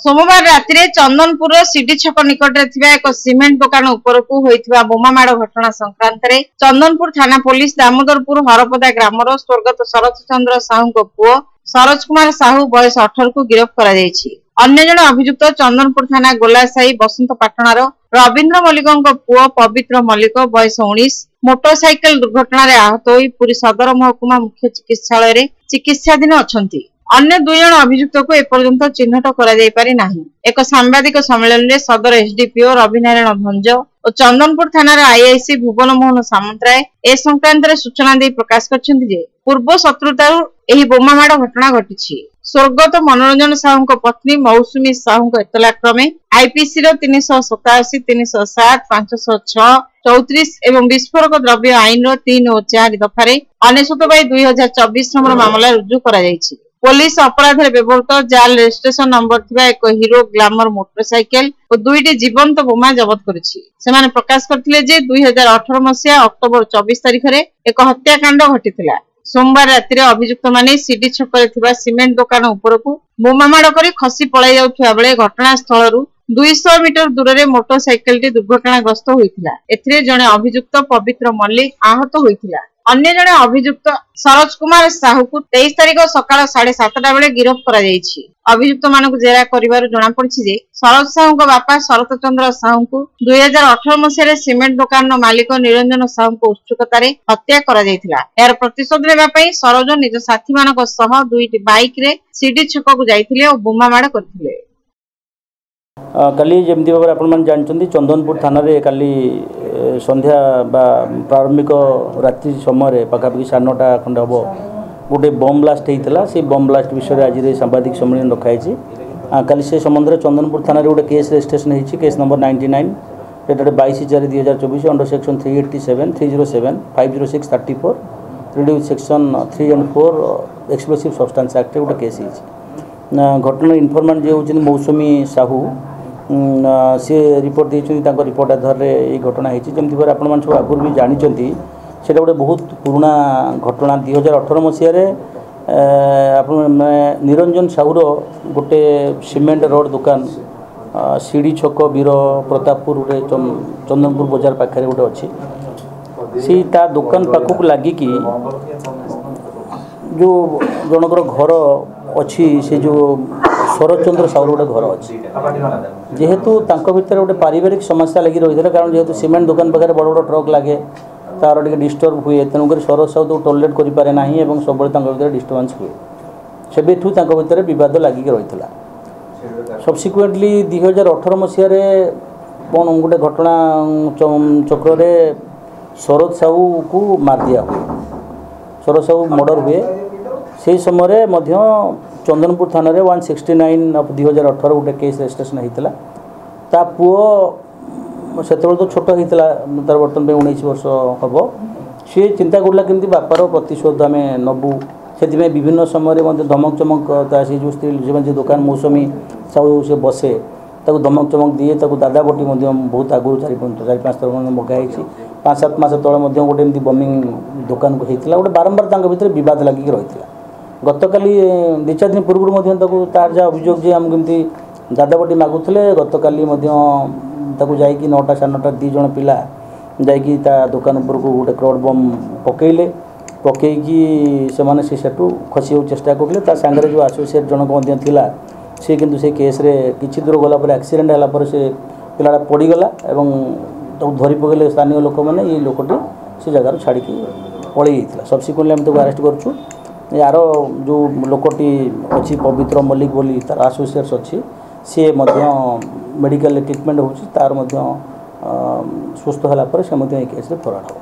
सोमवार राति चंदनपुर सीडी छक निकट एक सीमेंट दुकान उपरकू होइथिबा बोमामाड़ घटना संक्रांत रे चंदनपुर थाना पुलिस दामोदरपुर हरपदा ग्रामर स्वर्गत शरत चंद्र साहू पुओ सरोज कुमार साहू बयस 18 को गिरफ्त करा जायछि। अन्य जन अभियुक्त चंदनपुर थाना गोलासाही बसंत पाटणार रवींद्र मल्लिक पुओ पवित्र मल्लिक बयस 19 मोटरसाइकेल दुर्घटना रे आहत होई पुरी सदर महकुमा मुख्य चिकित्सालय रे चिकित्साधीन अछंती। अन्य दुई जन अभियुक्त को एपर्यंत चिन्हट करा जाय पारि नाही। एक सांबादिक सम्मेलन में सदर एसडीपीओ रविनारायण भंज और चंदनपुर थानार आईआईसी भुवन मोहन सामंतराय ए संक्रांत सूचना दे प्रकाश करछन्ति जे पूर्व शत्रुतारु एही बोमामाड़ घटना घटिछि। स्वर्गत मनोरंजन साहू पत्नी मौसुमी साहू एतला क्रमे आईपीसी 387, 307, 506, 34 एवं विस्फोरक द्रव्य आईन 3 और 4 दफारे 99/2024 नंबर मामला रुजु करा जायछि। पुलिस अपराध व्यवहृत जाल रजिस्ट्रेशन नंबर थिबा एक हीरो ग्लैमर मोटरसाइकेल और 2टी जीवंत बोमा जबत करिछि। सेमाने प्रकाश करथिले जे 2018 मसिया अक्टोबर 24 तारिख रे एक हत्याकांड घटिथिला। सोमवार राति अभियुक्त माने सीडी छकरे थिबा सीमेंट दुकान उपरकू बोमामाड़ करी खसी पळाई जाउथिबा बेले घटनास्थल 200 मीटर दूर रे मोटरसाइकेल टी दुर्घटनाग्रस्त होइथिला। एथिरे जणे अभियुक्त पवित्र मल्लिक आहत होइथिला। अन्य जने अभियुक्त सरोज कुमार साहू को 23 तारिख सकाळ 7:30 बेले गिरफ्त करा जायछि। अभियुक्त मानकु जेरा करिवार जणा पड़छि जे सरोज साहू को बापा शरत चंद्र साहू को 2018 मसिया रे सीमेंट दुकान मालिक निरंजन साहू को उत्सुकतारे हत्या करा जायथिला। यार प्रतिशोध लेबा पई सरोज निज साथी मानक सह 2टी बाइक रे सीडी छक को जायथिले और बोमामाड़ करथिले। काली जमती भाव आपण जानते चंदनपुर थाना रे काली संध्या प्रारंभिक रात्रि समय पखापाखि 9:30 खंड हम गोटे बम ब्लास्ट होता से बम ब्लास्ट विषय आज सांबादिक सम्मेलन रखाई। काली से संबंध में चंदनपुर थाना रे गोटे केस रजिस्ट्रेशन होती case number 99 dated 22/4/2024 under section 387, 307, 506, 34 reduce section 3 and 4 explosive substance act गोटे केस होती। घटना इनफॉर्मेंट जे होती मौसुमी साहू सी रिपोर्ट देते रिपोर्ट आधार ये घटना होती जमी भाई आपण सब आगुरी भी जानते से गोटे बहुत पुराना घटना 2018 मसीह निरंजन साहूर गोटे सीमेंट रोड दुकान सीडी छक वीर प्रतापपुर चंदनपुर बजार पाखे गोटे अच्छी सी ता दुकान पाखक लगिकी जो जनकर घर अच्छी से जो शरद चंद्र साहू गोटे घर अच्छी जेहेतु भितर गोटे पारिवारिक समस्या लगी रही है कारण जेहेतु सीमेंट दुकान पाखे बड़ बड़ ट्रक लगे तार टे डिस्टर्ब हुए तेणुक शरद साहू तो टॉलरेट करें ना और सब भर डिस्टर्बांस हुए से भितर बद लगिक रही है। सब्सिक्वेंटली 2018 मसीह कौन गोटे घटना चक्र शरद साहू को मार दिया हुए शरद साहू मर्डर हुए से समय चंदनपुर थाना 169 ऑफ 2018 गोटे केस रजिस्ट्रेशन होता ता पुओ से तो छोट होता तार बर्तन 19 वर्ष हम सी चिंता करला केमती बापार प्रतिशोध आम नबू से विभिन्न समय धमक चमक से जो स्त्री जो दुकान मौसमी साहू से बसे ताको धमक चमक दिए ताको दादा बटी बहुत आगुरी 4-5 थर मगाई 5-7 मास तले गोटे बमिंग दुकान को होता गोटे बारंबार भितर बद लगिक रही है। गतकाली 2-4 दिन पूर्व तार जहाँ अभियोग जे आम कमी दादा बटी मागुले गतकाली जाकि 9टा 9:30 2 जन पिला जाकि दुकान उपर को गोटे क्रॉड बम पकईले पकईकी से सेठू खसी चेष्टा करते सांगे जो एसोसिएट जनक थिला सी किंतु से केस रे किछि दूर गला पर एक्सीडेंट होला पर से पिलाटा पड़ीगला एवं धरी पकड़े स्थानीय लोक मैंने ये लोकटी से जगार छाड़ी पलि जाता। सब्सिक्वेंटली आम ताको अरेस्ट करूँ। यार जो लोकटी अच्छी पवित्र मल्लिक बोली तार एसोसिएट्स अच्छी सी मेडिकल ट्रिटमेंट होची तार सुस्थ होला पर से केस रे फरार हो।